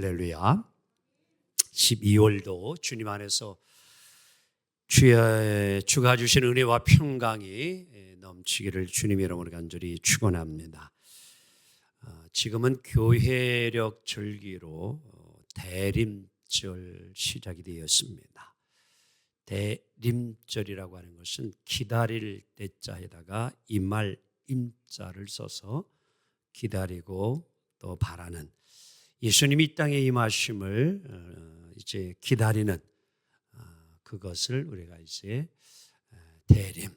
할렐루야. 12월도 주님 안에서 주가 주신 은혜와 평강이 넘치기를 주님의 이름으로 간절히 축원합니다. 지금은 교회력 절기로 대림절 시작이 되었습니다. 대림절이라고 하는 것은 기다릴 때자에다가 임할 임자를 써서 기다리고 또 바라는 예수님이 이 땅에 임하심을 이제 기다리는 그것을 우리가 이제 대림,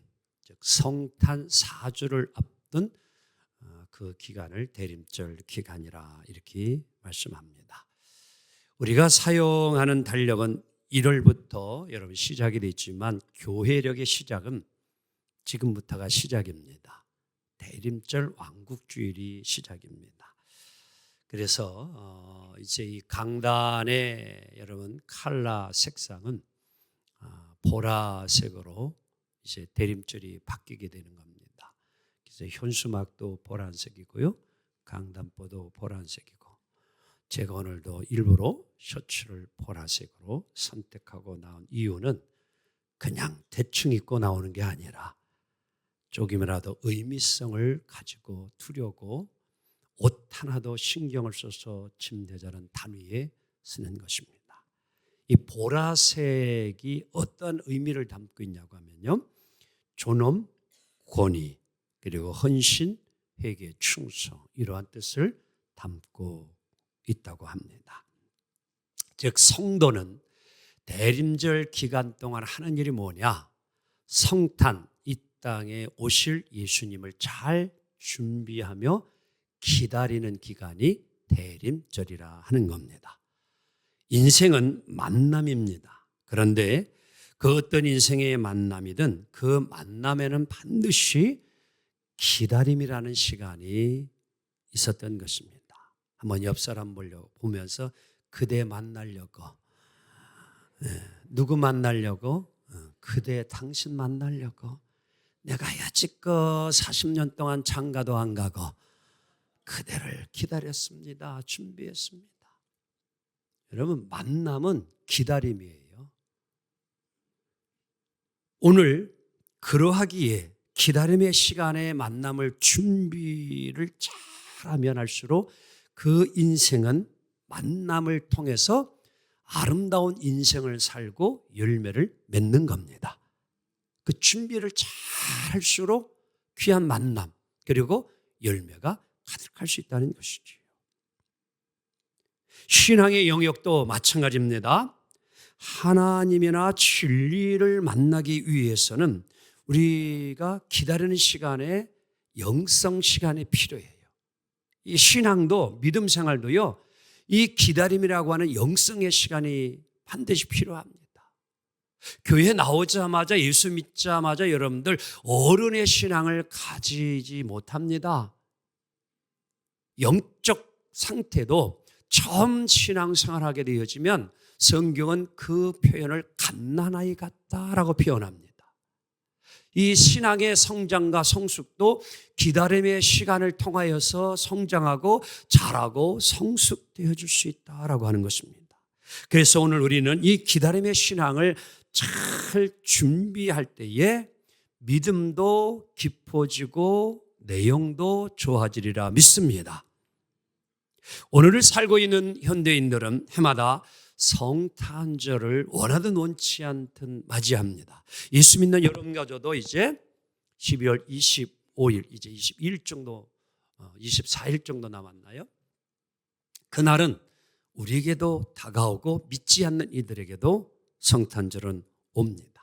즉 성탄 4주를 앞둔 그 기간을 대림절 기간이라 이렇게 말씀합니다. 우리가 사용하는 달력은 1월부터 여러분 시작이 됐지만 교회력의 시작은 지금부터가 시작입니다. 대림절 왕국주일이 시작입니다. 그래서 이제 이 강단의 여러분 칼라 색상은 보라색으로 이제 대림절이 바뀌게 되는 겁니다. 그래서 현수막도 보라색이고요, 강단보도 보라색이고, 제가 오늘도 일부러 셔츠를 보라색으로 선택하고 나온 이유는 그냥 대충 입고 나오는 게 아니라 조금이라도 의미성을 가지고 두려고 옷 하나도 신경을 써서 침대자는 단위에 쓰는 것입니다. 이 보라색이 어떤 의미를 담고 있냐고 하면요, 존엄, 권위, 그리고 헌신, 회개, 충성, 이러한 뜻을 담고 있다고 합니다. 즉 성도는 대림절 기간 동안 하는 일이 뭐냐? 성탄, 이 땅에 오실 예수님을 잘 준비하며 기다리는 기간이 대림절이라 하는 겁니다. 인생은 만남입니다. 그런데 그 어떤 인생의 만남이든 그 만남에는 반드시 기다림이라는 시간이 있었던 것입니다. 한번 옆 사람 보면서 그대 만나려고, 누구 만나려고? 그대 당신 만나려고. 내가 여지껏 40년 동안 장가도 안 가고 그대를 기다렸습니다. 준비했습니다. 여러분, 만남은 기다림이에요. 오늘 그러하기에 기다림의 시간에 만남을 준비를 잘하면 할수록 그 인생은 만남을 통해서 아름다운 인생을 살고 열매를 맺는 겁니다. 그 준비를 잘 할수록 귀한 만남, 그리고 열매가 가득할 수 있다는 것이지요. 신앙의 영역도 마찬가지입니다. 하나님이나 진리를 만나기 위해서는 우리가 기다리는 시간에 영성 시간이 필요해요. 이 신앙도 믿음 생활도요, 이 기다림이라고 하는 영성의 시간이 반드시 필요합니다. 교회 나오자마자, 예수 믿자마자 여러분들 어른의 신앙을 가지지 못합니다. 영적 상태도 처음 신앙생활하게 되어지면 성경은 그 표현을 갓난아이 같다라고 표현합니다. 이 신앙의 성장과 성숙도 기다림의 시간을 통하여서 성장하고 자라고 성숙되어질 수 있다라고 하는 것입니다. 그래서 오늘 우리는 이 기다림의 신앙을 잘 준비할 때에 믿음도 깊어지고 내용도 좋아지리라 믿습니다. 오늘을 살고 있는 현대인들은 해마다 성탄절을 원하든 원치 않든 맞이합니다. 예수 믿는 여러분가저도 이제 12월 25일, 이제 22일 정도, 24일 정도 남았나요? 그날은 우리에게도 다가오고 믿지 않는 이들에게도 성탄절은 옵니다.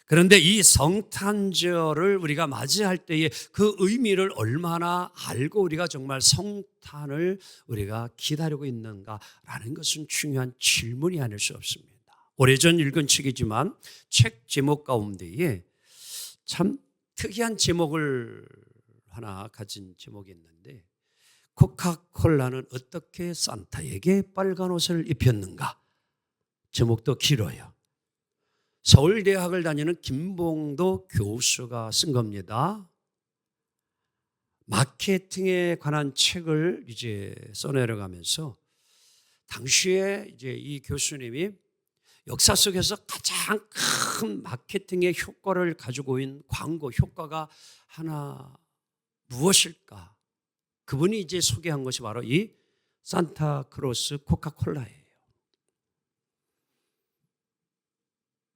그런데 이 성탄절을 우리가 맞이할 때의 그 의미를 얼마나 알고 우리가 정말 성탄을 우리가 기다리고 있는가라는 것은 중요한 질문이 아닐 수 없습니다. 오래전 읽은 책이지만 책 제목 가운데에 참 특이한 제목을 하나 가진 제목이 있는데, 코카콜라는 어떻게 산타에게 빨간 옷을 입혔는가? 제목도 길어요. 서울대학을 다니는 김봉도 교수가 쓴 겁니다. 마케팅에 관한 책을 이제 써내려가면서 당시에 이제 이 교수님이 역사 속에서 가장 큰 마케팅의 효과를 가지고 있는 광고 효과가 하나 무엇일까? 그분이 이제 소개한 것이 바로 이 산타크로스 코카콜라예요.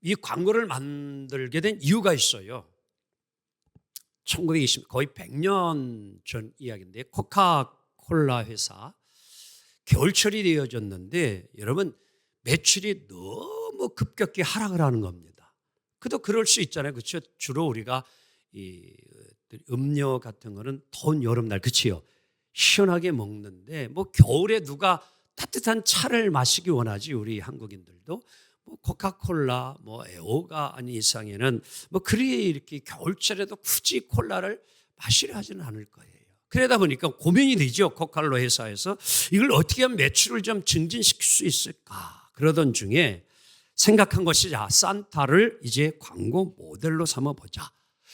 이 광고를 만들게 된 이유가 있어요. 1920, 거의 100년 전 이야기인데, 코카콜라 회사 겨울철이 되어졌는데 여러분 매출이 너무 급격히 하락을 하는 겁니다. 그도 그럴 수 있잖아요. 그렇죠? 주로 우리가 이 음료 같은 거는 더운 여름날, 그치요? 시원하게 먹는데 뭐 겨울에 누가 따뜻한 차를 마시기 원하지? 우리 한국인들도 뭐 코카콜라, 뭐 애호가 아닌 이상에는 뭐 그리 이렇게 겨울철에도 굳이 콜라를 마시려 하지는 않을 거예요. 그러다 보니까 고민이 되죠. 코카콜라 회사에서 이걸 어떻게 하면 매출을 좀 증진시킬 수 있을까? 그러던 중에 생각한 것이 산타를 이제 광고 모델로 삼아보자.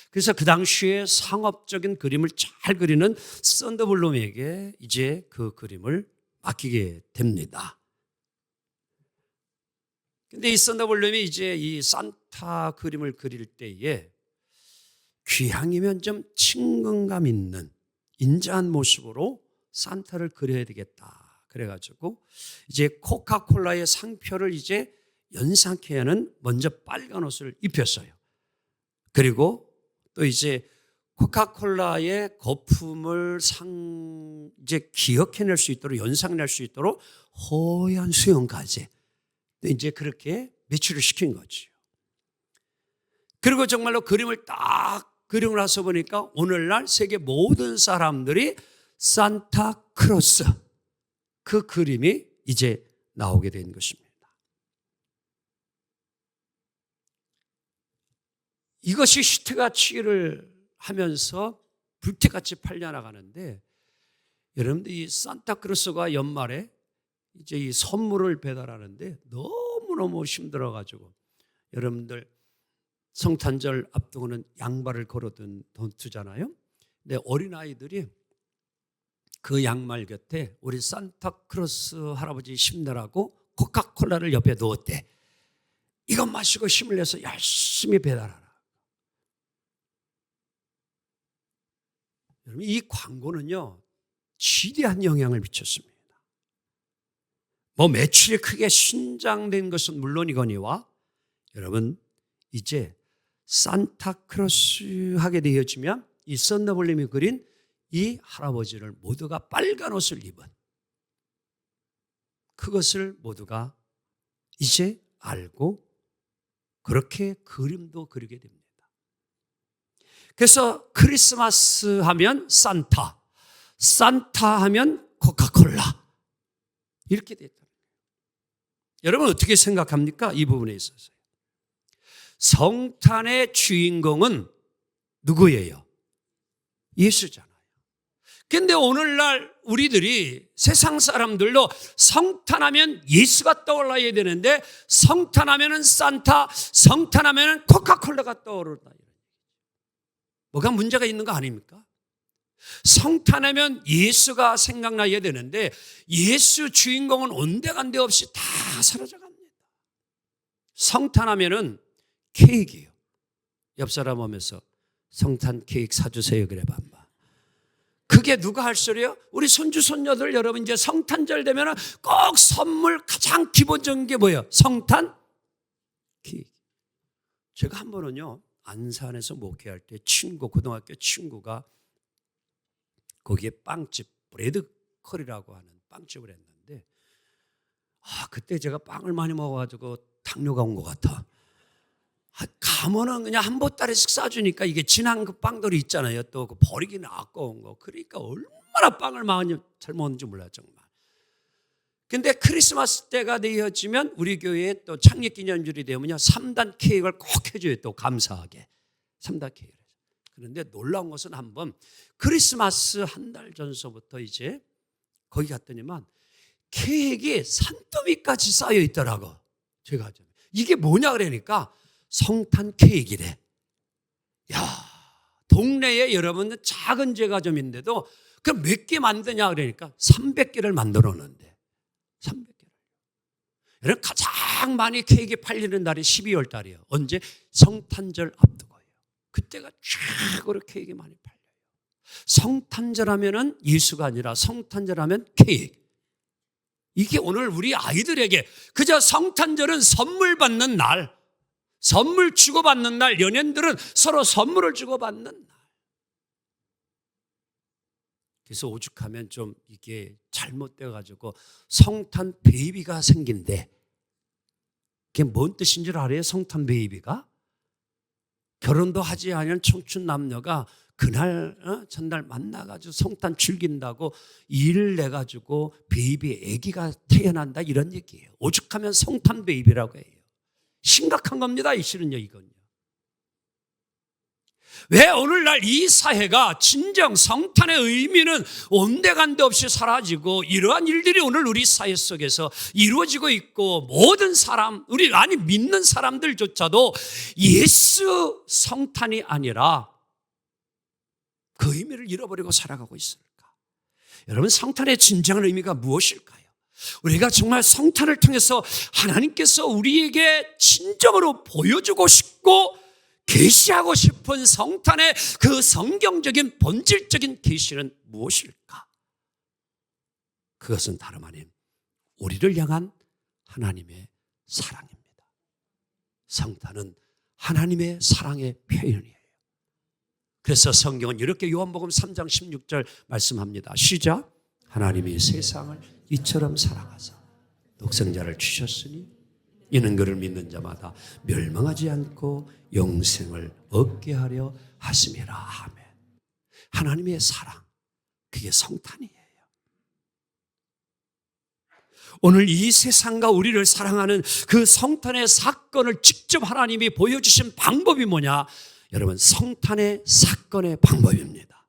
그래서 그 당시에 상업적인 그림을 잘 그리는 썬더블룸에게 이제 그 그림을 맡기게 됩니다. 근데 이 썬더블룸이 이제 이 산타 그림을 그릴 때에 귀향이면 좀 친근감 있는 인자한 모습으로 산타를 그려야 되겠다. 그래가지고 이제 코카콜라의 상표를 이제 연상케 하는 먼저 빨간 옷을 입혔어요. 그리고 또 이제 코카콜라의 거품을 이제 기억해낼 수 있도록, 연상낼 수 있도록 허연 수영까지 이제 그렇게 매출을 시킨 거죠. 그리고 정말로 그림을 딱 그리고 나서 보니까 오늘날 세계 모든 사람들이 산타크로스 그 그림이 이제 나오게 된 것입니다. 이것이 히트가 치기를 하면서 불태같이 팔려나가는데, 여러분들 이 산타크로스가 연말에 이제 이 선물을 배달하는데 너무너무 힘들어가지고, 여러분들 성탄절 앞두고는 양말을 걸어둔 돈 두잖아요. 근데 어린아이들이 그 양말 곁에 우리 산타크로스 할아버지 힘내라고 코카콜라를 옆에 놓았대. 이것 마시고 힘을 내서 열심히 배달하라. 여러분, 이 광고는요 지대한 영향을 미쳤습니다. 뭐 매출이 크게 신장된 것은 물론이거니와 여러분 이제 산타크로스 하게 되어지면 이 썬더블림이 그린 이 할아버지를 모두가 빨간 옷을 입은 그것을 모두가 이제 알고 그렇게 그림도 그리게 됩니다. 그래서 크리스마스 하면 산타, 산타 하면 코카콜라 이렇게 됐다. 여러분 어떻게 생각합니까? 이 부분에 있어서 성탄의 주인공은 누구예요? 예수잖아요. 그런데 오늘날 우리들이 세상 사람들도 성탄하면 예수가 떠올라야 되는데 성탄하면 산타, 성탄하면 코카콜라가 떠오른다. 뭐가 문제가 있는 거 아닙니까? 성탄하면 예수가 생각나야 되는데 예수 주인공은 온데간데 없이 다 사라져 갑니다. 성탄하면은 케이크예요. 옆 사람 오면서 성탄 케이크 사주세요 그래 봐봐. 그게 누가 할 소리예요? 우리 손주 손녀들 여러분 이제 성탄절 되면은 꼭 선물 가장 기본적인 게 뭐예요? 성탄 케이크. 제가 한 번은요 안산에서 목회할 때 고등학교 친구가 거기에 빵집 브레드컬이라고 하는 빵집을 했는데 그때 제가 빵을 많이 먹어가지고 당뇨가 온 것 같아. 가면은 그냥 한 보따리씩 싸주니까 이게 진한 그 빵들이 있잖아요. 또 그 버리기는 아까운 거. 그러니까 얼마나 빵을 많이 잘 먹는지 몰라요 정말. 근데 크리스마스 때가 되어지면 우리 교회에 또 창립기념일이 되면요 3단 케이크를 꼭 해줘요. 또 감사하게 3단 케이크를. 그런데 놀라운 것은 한번 크리스마스 한 달 전서부터 이제 거기 갔더니만 케이크에 산더미까지 쌓여 있더라고. 제가 이게 뭐냐 그러니까 성탄 케이크래. 야, 동네에 여러분 작은 제과점인데도 그 몇 개 만드냐 그러니까 300개를 만들어 놓는데 300개를. 가장 많이 케이크 팔리는 날이 12월 달이에요. 언제? 성탄절 앞두고요. 그때가 최고로 케이크 많이 팔려요. 성탄절 하면은 예수가 아니라 성탄절 하면 케이크. 이게 오늘 우리 아이들에게 그저 성탄절은 선물 받는 날, 선물 주고받는 날, 연인들은 서로 선물을 주고받는 날. 그래서 오죽하면 좀 이게 잘못돼가지고 성탄 베이비가 생긴대. 그게 뭔 뜻인 줄 알아요? 성탄 베이비가? 결혼도 하지 않은 청춘 남녀가 그날 전날 만나가지고 성탄 즐긴다고 일을 내가지고 베이비 아기가 태어난다 이런 얘기예요. 오죽하면 성탄 베이비라고 해요. 심각한 겁니다. 이 실은요, 이건요. 왜 오늘날 이 사회가 진정 성탄의 의미는 온데간데 없이 사라지고 이러한 일들이 오늘 우리 사회 속에서 이루어지고 있고 모든 사람, 우리 아니 믿는 사람들조차도 예수 성탄이 아니라 그 의미를 잃어버리고 살아가고 있을까? 여러분, 성탄의 진정한 의미가 무엇일까요? 우리가 정말 성탄을 통해서 하나님께서 우리에게 진정으로 보여주고 싶고 계시하고 싶은 성탄의 그 성경적인 본질적인 계시는 무엇일까? 그것은 다름 아닌 우리를 향한 하나님의 사랑입니다. 성탄은 하나님의 사랑의 표현이에요. 그래서 성경은 이렇게 요한복음 3장 16절 말씀합니다. 시작. 하나님이 세상을 이처럼 사랑하사 독생자를 주셨으니 이는 그를 믿는 자마다 멸망하지 않고 영생을 얻게 하려 하심이라. 아멘. 하나님의 사랑, 그게 성탄이에요. 오늘 이 세상과 우리를 사랑하는 그 성탄의 사건을 직접 하나님이 보여주신 방법이 뭐냐? 여러분, 성탄의 사건의 방법입니다.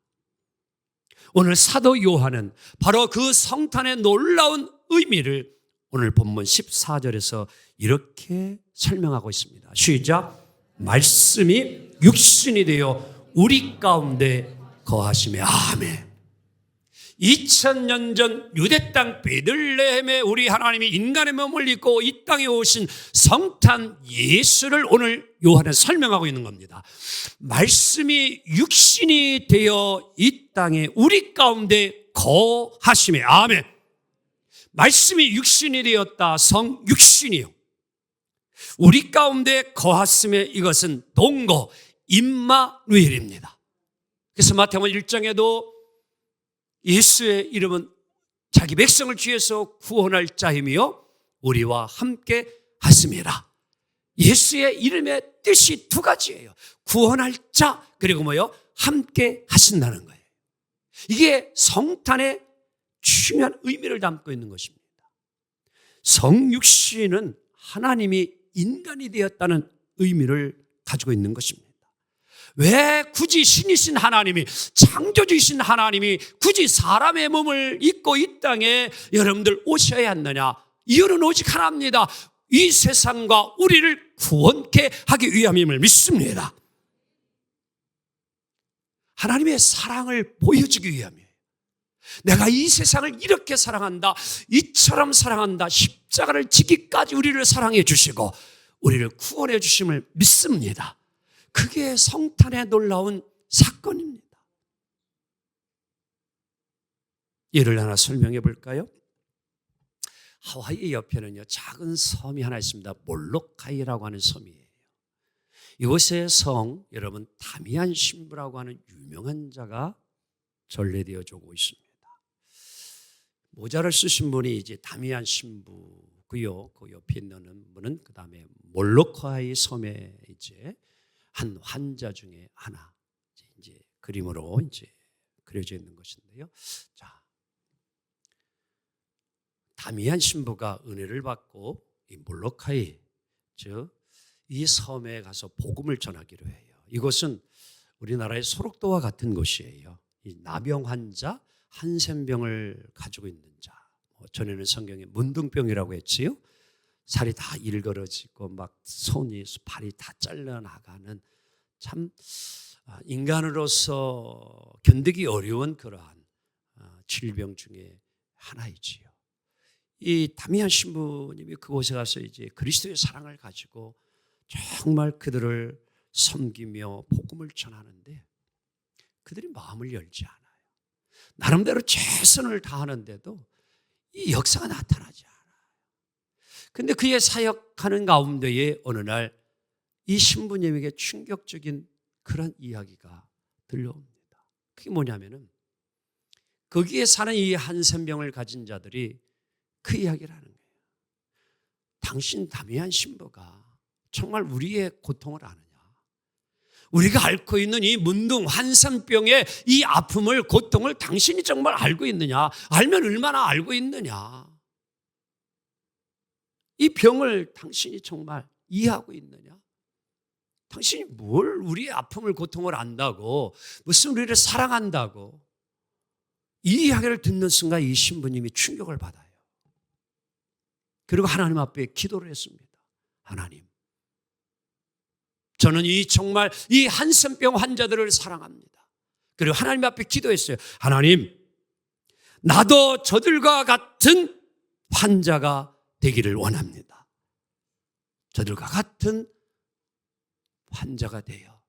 오늘 사도 요한은 바로 그 성탄의 놀라운 의미를 오늘 본문 14절에서 이렇게 설명하고 있습니다. 시작. 말씀이 육신이 되어 우리 가운데 거하심에. 아멘. 2000년 전 유대 땅 베들레헴에 우리 하나님이 인간의 몸을 입고 이 땅에 오신 성탄 예수를 오늘 요한은 설명하고 있는 겁니다. 말씀이 육신이 되어 이 땅에 우리 가운데 거하심에. 아멘. 말씀이 육신이 되었다. 성육신이요. 우리 가운데 거하심에, 이것은 동거 임마누엘입니다. 그래서 마태복음 1장에도 예수의 이름은 자기 백성을 위해서 구원할 자이며 우리와 함께 하심이라. 예수의 이름의 뜻이 두 가지예요. 구원할 자, 그리고 뭐요? 함께 하신다는 거예요. 이게 성탄의 중요한 의미를 담고 있는 것입니다. 성육신은 하나님이 인간이 되었다는 의미를 가지고 있는 것입니다. 왜 굳이 신이신 하나님이, 창조주이신 하나님이 굳이 사람의 몸을 입고 이 땅에 여러분들 오셔야 했느냐? 이유는 오직 하나입니다. 이 세상과 우리를 구원케 하기 위함임을 믿습니다. 하나님의 사랑을 보여주기 위함이에요. 내가 이 세상을 이렇게 사랑한다, 이처럼 사랑한다, 십자가를 지기까지 우리를 사랑해 주시고 우리를 구원해 주심을 믿습니다. 그게 성탄의 놀라운 사건입니다. 예를 하나 설명해 볼까요? 하와이 옆에는요, 작은 섬이 하나 있습니다. 몰로카이라고 하는 섬이에요. 이곳의 성, 여러분, 다미안 신부라고 하는 유명한 자가 전래되어져 오고 있습니다. 모자를 쓰신 분이 이제 다미안 신부고요. 그 옆에 있는 분은 그 다음에 몰로카이 섬에 이제 한 환자 중에 하나, 이제 그림으로 이제 그려져 있는 것인데요. 자, 다미안 신부가 은혜를 받고 이 몰로카이, 즉 이 섬에 가서 복음을 전하기로 해요. 이곳은 우리나라의 소록도와 같은 곳이에요. 이 나병 환자, 한센병을 가지고 있는 자, 전에는 성경에 문둥병이라고 했지요. 살이 다 일그러지고 막 손이 발이 다 잘려나가는, 참 인간으로서 견디기 어려운 그러한 질병 중에 하나이지요. 이 다미안 신부님이 그곳에 가서 이제 그리스도의 사랑을 가지고 정말 그들을 섬기며 복음을 전하는데 그들이 마음을 열지 않아요. 나름대로 최선을 다하는데도 이 역사가 나타나지 않아요. 근데 그의 사역하는 가운데에 어느 날 이 신부님에게 충격적인 그런 이야기가 들려옵니다. 그게 뭐냐면은 거기에 사는 이 한센병을 가진 자들이 그 이야기를 하는 거예요. 당신 다미안 신부가 정말 우리의 고통을 아느냐? 우리가 앓고 있는 이 문둥 한센병의 이 아픔을, 고통을 당신이 정말 알고 있느냐? 알면 얼마나 알고 있느냐? 이 병을 당신이 정말 이해하고 있느냐? 당신이 뭘 우리의 아픔을, 고통을 안다고, 무슨 우리를 사랑한다고, 이 이야기를 듣는 순간 이 신부님이 충격을 받아요. 그리고 하나님 앞에 기도를 했습니다. 하나님, 저는 정말 이 한센병 환자들을 사랑합니다. 그리고 하나님 앞에 기도했어요. 하나님, 나도 저들과 같은 환자가 되기를 원합니다. 저들과 같은 환자가 되어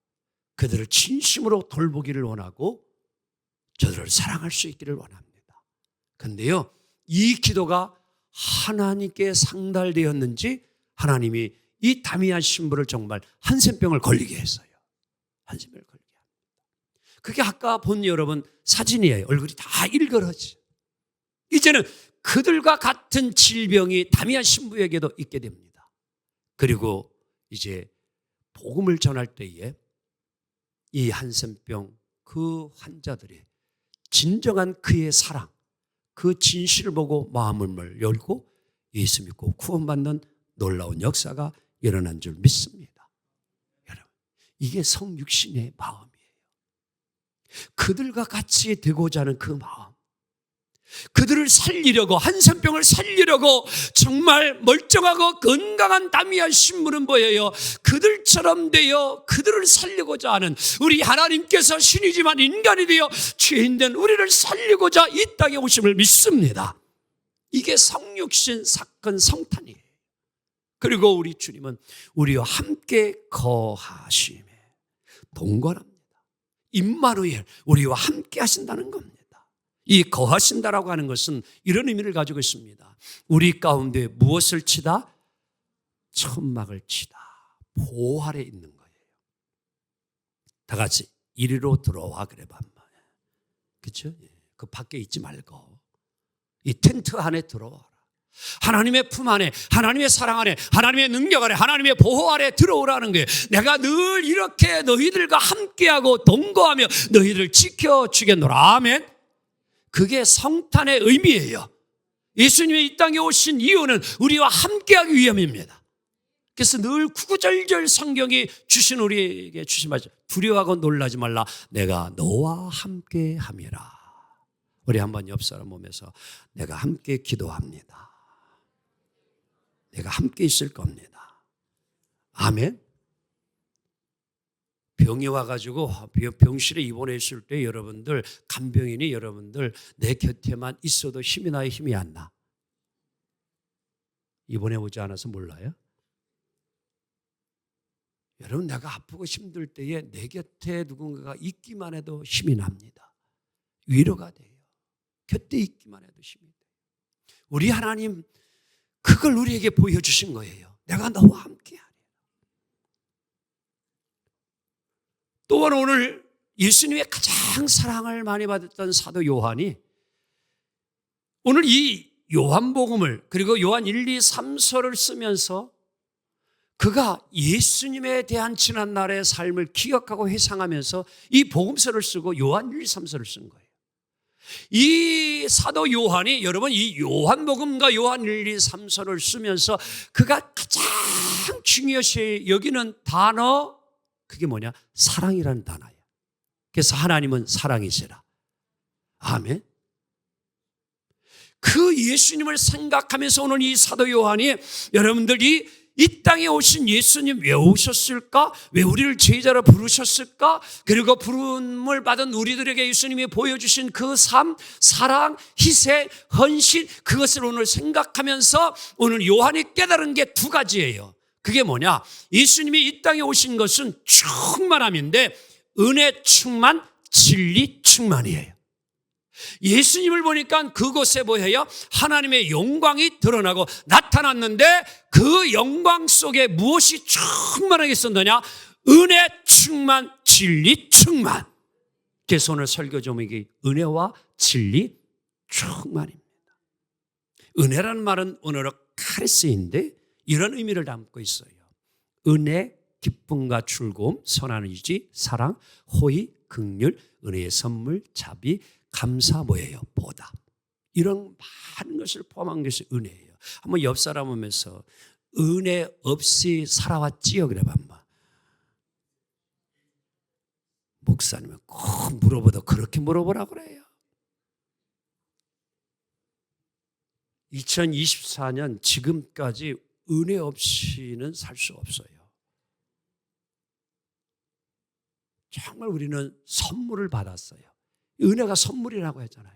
그들을 진심으로 돌보기를 원하고 저들을 사랑할 수 있기를 원합니다. 그런데요, 이 기도가 하나님께 상달되었는지 하나님이 이 다미안 신부를 정말 한센병을 걸리게 했어요. 한센병을 걸리게 합니다. 그게 아까 본 여러분 사진이에요. 얼굴이 다 일그러지. 이제는 그들과 같은 질병이 다미안 신부에게도 있게 됩니다. 그리고 이제 복음을 전할 때에 이 한센병 그 환자들이 진정한 그의 사랑, 그 진실을 보고 마음을 열고 예수 믿고 구원받는 놀라운 역사가 일어난 줄 믿습니다. 여러분, 이게 성육신의 마음이에요. 그들과 같이 되고자 하는 그 마음, 그들을 살리려고, 한센병을 살리려고 정말 멀쩡하고 건강한 다미안 신부는 뭐예요? 그들처럼 되어 그들을 살리고자 하는, 우리 하나님께서 신이지만 인간이 되어 죄인된 우리를 살리고자 이 땅에 오심을 믿습니다. 이게 성육신 사건 성탄이에요. 그리고 우리 주님은 우리와 함께 거하심에 동거합니다. 임마누엘, 우리와 함께 하신다는 겁니다. 이 거하신다라고 하는 것은 이런 의미를 가지고 있습니다. 우리 가운데 무엇을 치다? 천막을 치다. 보호 아래 있는 거예요. 다 같이 이리로 들어와 그래 반말. 그렇죠? 그 밖에 있지 말고 이 텐트 안에 들어와라. 하나님의 품 안에, 하나님의 사랑 안에, 하나님의 능력 안에, 하나님의 보호 아래 들어오라는 거예요. 내가 늘 이렇게 너희들과 함께하고 동거하며 너희를 지켜주겠노라. 아멘. 그게 성탄의 의미예요. 예수님이 이 땅에 오신 이유는 우리와 함께하기 위함입니다. 그래서 늘 구구절절 성경이 주신 우리에게 주신 말씀, 두려워하고 놀라지 말라. 내가 너와 함께함이라. 우리 한번 옆 사람 보면서 내가 함께 기도합니다. 내가 함께 있을 겁니다. 아멘. 병이 와가지고 병실에 입원해 있을 때 여러분들, 간병인이 여러분들 내 곁에만 있어도 힘이 나요, 힘이 안 나? 입원해 오지 않아서 몰라요? 여러분, 내가 아프고 힘들 때에 내 곁에 누군가가 있기만 해도 힘이 납니다. 위로가 돼요. 곁에 있기만 해도 힘이 돼요. 우리 하나님 그걸 우리에게 보여주신 거예요. 내가 너와 함께하리. 또한 오늘 예수님의 가장 사랑을 많이 받았던 사도 요한이 오늘 이 요한복음을, 그리고 요한 1, 2, 3서를 쓰면서 그가 예수님에 대한 지난날의 삶을 기억하고 회상하면서 이 복음서를 쓰고 요한 1, 2, 3서를 쓴 거예요. 이 사도 요한이, 여러분, 이 요한복음과 요한 1, 2, 3서를 쓰면서 그가 가장 중요시 여기는 단어, 그게 뭐냐? 사랑이라는 단어예요. 그래서 하나님은 사랑이시라. 아멘. 그 예수님을 생각하면서 오늘 이 사도 요한이 여러분들이 이 땅에 오신 예수님 왜 오셨을까? 왜 우리를 제자로 부르셨을까? 그리고 부름을 받은 우리들에게 예수님이 보여주신 그 삶, 사랑, 희생, 헌신, 그것을 오늘 생각하면서 오늘 요한이 깨달은 게 두 가지예요. 그게 뭐냐? 예수님이 이 땅에 오신 것은 충만함인데 은혜 충만, 진리 충만이에요. 예수님을 보니까 그곳에 뭐예요? 하나님의 영광이 드러나고 나타났는데 그 영광 속에 무엇이 충만하게 있었느냐? 은혜 충만, 진리 충만. 그래서 오늘 설교 제목이 은혜와 진리 충만입니다. 은혜라는 말은 오늘은 카리스인데 이런 의미를 담고 있어요. 은혜, 기쁨과 즐거움, 선한 의지, 사랑, 호의, 긍휼, 은혜의 선물, 자비, 감사 뭐예요? 보다. 이런 많은 것을 포함한 것이 은혜예요. 한번 옆 사람 오면서 은혜 없이 살아왔지요? 그래 봐봐. 목사님은 꼭 물어보다 그렇게 물어보라 그래요. 2024년 지금까지 은혜 없이는 살 수 없어요. 정말 우리는 선물을 받았어요. 은혜가 선물이라고 했잖아요.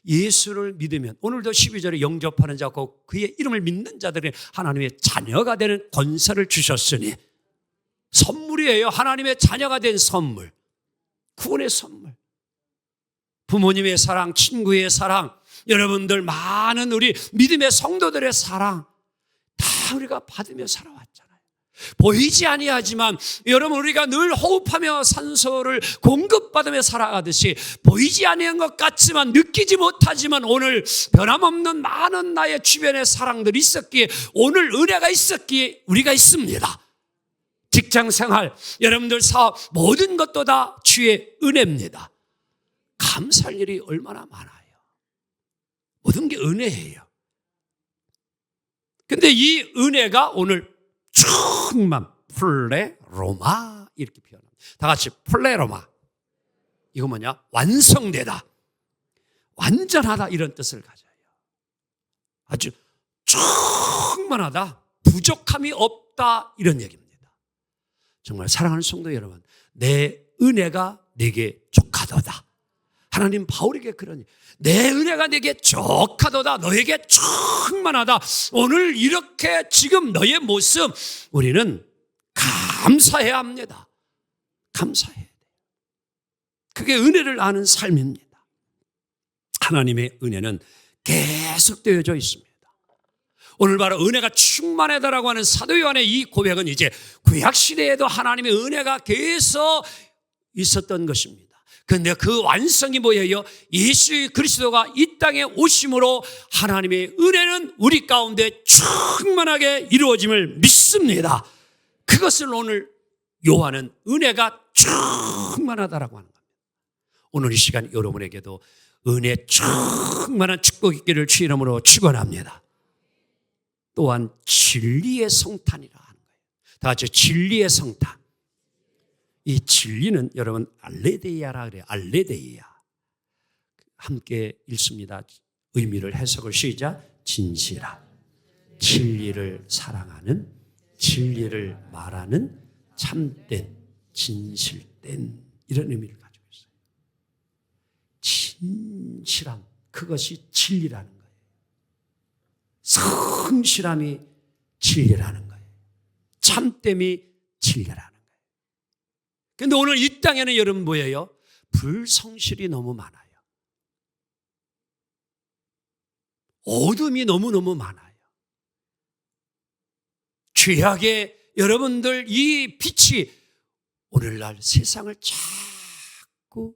예수를 믿으면 오늘도 12절에 영접하는 자고 그의 이름을 믿는 자들이 하나님의 자녀가 되는 권세를 주셨으니 선물이에요. 하나님의 자녀가 된 선물. 구원의 선물. 부모님의 사랑, 친구의 사랑, 여러분들 많은 우리 믿음의 성도들의 사랑 다 우리가 받으며 살아왔잖아요. 보이지 아니하지만 여러분 우리가 늘 호흡하며 산소를 공급받으며 살아가듯이 보이지 아니한 것 같지만 느끼지 못하지만 오늘 변함없는 많은 나의 주변의 사랑들이 있었기에 오늘 은혜가 있었기에 우리가 있습니다. 직장생활, 여러분들 사업 모든 것도 다 주의 은혜입니다. 감사할 일이 얼마나 많아요. 모든 게 은혜예요. 근데 이 은혜가 오늘 충만, 플레로마 이렇게 표현합니다. 다 같이 플레로마. 이거 뭐냐? 완성되다, 완전하다 이런 뜻을 가져요. 아주 충만하다, 부족함이 없다 이런 얘기입니다. 정말 사랑하는 성도 여러분, 내 은혜가 내게 족하도다. 하나님 바울에게 그러니 내 은혜가 내게 족하도다. 너에게 충만하다. 오늘 이렇게 지금 너의 모습 우리는 감사해야 합니다. 감사해야 돼요. 그게 은혜를 아는 삶입니다. 하나님의 은혜는 계속 되어져 있습니다. 오늘 바로 은혜가 충만하다라고 하는 사도 요한의 이 고백은 이제 구약시대에도 하나님의 은혜가 계속 있었던 것입니다. 그런데 그 완성이 뭐예요? 예수 그리스도가 이 땅에 오심으로 하나님의 은혜는 우리 가운데 충만하게 이루어짐을 믿습니다. 그것을 오늘 요한은 은혜가 충만하다라고 하는 겁니다. 오늘 이 시간 여러분에게도 은혜 충만한 축복 있기를 주 이름으로 축원합니다. 또한 진리의 성탄이라 하는 거예요. 다 같이 진리의 성탄. 이 진리는 여러분 알레데이아라 그래요. 알레데이아. 함께 읽습니다. 의미를 해석을 시작. 진실한, 진리를 사랑하는, 진리를 말하는, 참된, 진실된 이런 의미를 가지고 있어요. 진실한, 그것이 진리라는 거예요. 성실함이 진리라는 거예요. 참됨이 진리라는 거예요. 그런데 오늘 이 땅에는 여러분 뭐예요? 불성실이 너무 많아요. 어둠이 너무너무 많아요. 죄악의 여러분들 이 빛이 오늘날 세상을 자꾸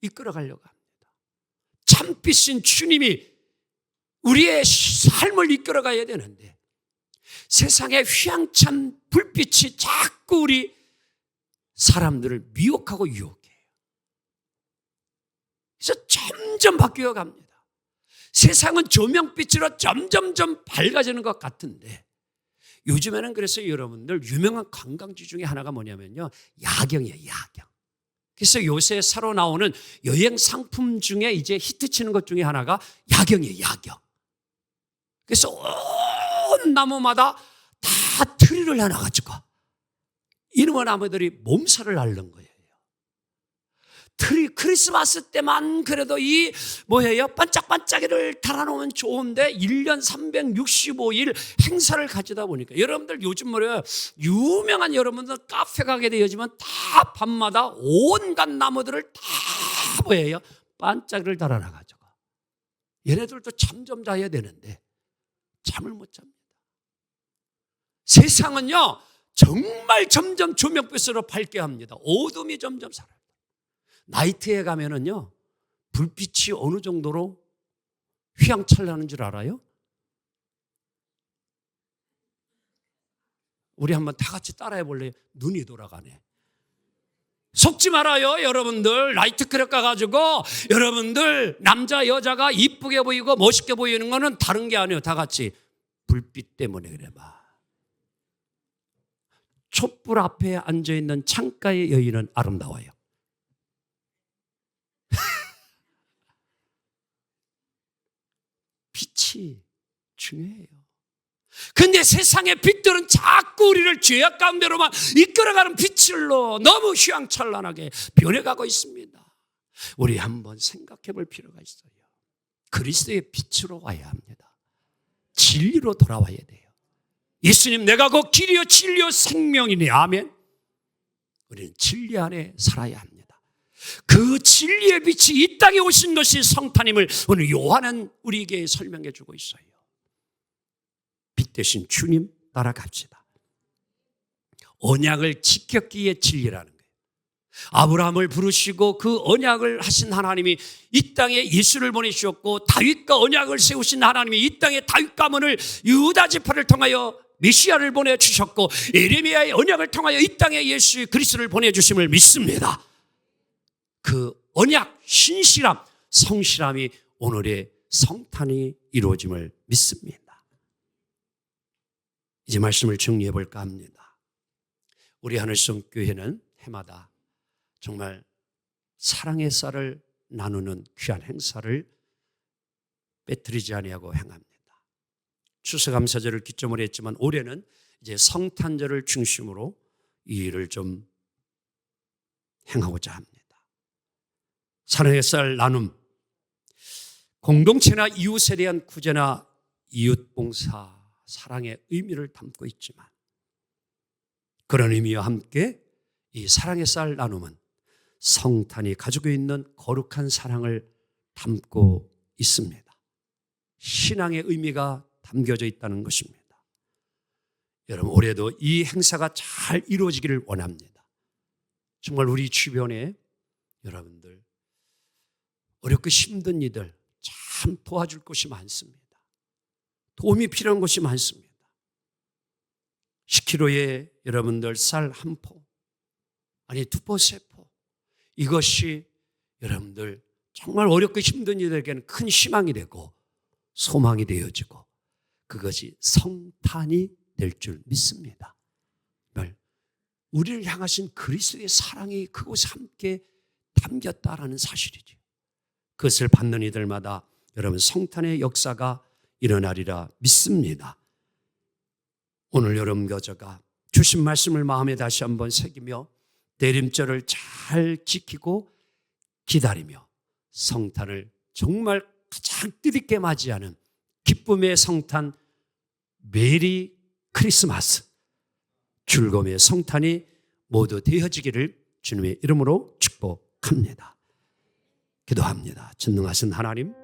이끌어가려고 합니다. 참빛인 주님이 우리의 삶을 이끌어가야 되는데 세상의 휘황찬 불빛이 자꾸 우리 사람들을 미혹하고 유혹해요. 그래서 점점 바뀌어 갑니다. 세상은 조명빛으로 점점점 밝아지는 것 같은데 요즘에는 그래서 여러분들 유명한 관광지 중에 하나가 뭐냐면요, 야경이에요. 야경. 그래서 요새 새로 나오는 여행 상품 중에 이제 히트치는 것 중에 하나가 야경이에요. 야경. 그래서 온 나무마다 다 트리를 해놔가지고 이놈의 나무들이 몸살을 앓는 거예요. 트리 크리스마스 때만 그래도 이 반짝반짝이를 달아놓으면 좋은데 1년 365일 행사를 가지다 보니까 여러분들 요즘 유명한 여러분들 카페 가게 되지만 다 밤마다 온갖 나무들을 다 반짝이를 달아놔가지고 얘네들도 잠 좀 자야 되는데 잠을 못 잡니다. 세상은요 정말 점점 조명빛으로 밝게 합니다. 어둠이 점점 사라져요. 나이트에 가면은요, 불빛이 어느 정도로 휘황찬란한 줄 알아요? 우리 한번 다 같이 따라해 볼래요? 눈이 돌아가네. 속지 말아요, 여러분들. 나이트클럽 가가지고 여러분들 남자 여자가 이쁘게 보이고 멋있게 보이는 거는 다른 게 아니에요. 다 같이 불빛 때문에 그래 봐. 촛불 앞에 앉아있는 창가의 여인은 아름다워요. 빛이 중요해요. 근데 세상의 빛들은 자꾸 우리를 죄악 가운데로만 이끌어가는 빛을로 너무 휘황찬란하게 변해가고 있습니다. 우리 한번 생각해 볼 필요가 있어요. 그리스도의 빛으로 와야 합니다. 진리로 돌아와야 돼요. 예수님, 내가 곧 길이요 진리요 생명이니 아멘. 우리는 진리 안에 살아야 합니다. 그 진리의 빛이 이 땅에 오신 것이 성탄임을 오늘 요한은 우리에게 설명해 주고 있어요. 빛 대신 주님 따라갑시다. 언약을 지켰기에 진리라는 거예요. 아브라함을 부르시고 그 언약을 하신 하나님이 이 땅에 예수를 보내주셨고, 다윗과 언약을 세우신 하나님이 이 땅에 다윗 가문을 유다 지파를 통하여 메시아를 보내주셨고, 예레미야의 언약을 통하여 이 땅에 예수 그리스도를 보내주심을 믿습니다. 그 언약, 신실함, 성실함이 오늘의 성탄이 이루어짐을 믿습니다. 이제 말씀을 정리해 볼까 합니다. 우리 하늘성 교회는 해마다 정말 사랑의 쌀을 나누는 귀한 행사를 빼뜨리지 아니하고 행합니다. 추수감사절을 기점으로 했지만 올해는 이제 성탄절을 중심으로 이 일을 좀 행하고자 합니다. 사랑의 쌀 나눔, 공동체나 이웃에 대한 구제나 이웃봉사, 사랑의 의미를 담고 있지만 그런 의미와 함께 이 사랑의 쌀 나눔은 성탄이 가지고 있는 거룩한 사랑을 담고 있습니다. 신앙의 의미가 담겨져 있다는 것입니다. 여러분, 올해도 이 행사가 잘 이루어지기를 원합니다. 정말 우리 주변에 여러분들 어렵고 힘든 이들 참 도와줄 곳이 많습니다. 도움이 필요한 곳이 많습니다. 10kg에 여러분들 쌀 한 포, 아니 2포, 3포, 이것이 여러분들 정말 어렵고 힘든 이들에게는 큰 희망이 되고 소망이 되어지고 그것이 성탄이 될 줄 믿습니다. 우리를 향하신 그리스도의 사랑이 그곳에 함께 담겼다라는 사실이죠. 그것을 받는 이들마다 여러분 성탄의 역사가 일어나리라 믿습니다. 오늘 여러분 저가 주신 말씀을 마음에 다시 한번 새기며 대림절을 잘 지키고 기다리며 성탄을 정말 가장 뜻있게 맞이하는 기쁨의 성탄 메리 크리스마스, 즐거움의 성탄이 모두 되어지기를 주님의 이름으로 축복합니다. 기도합니다. 전능하신 하나님,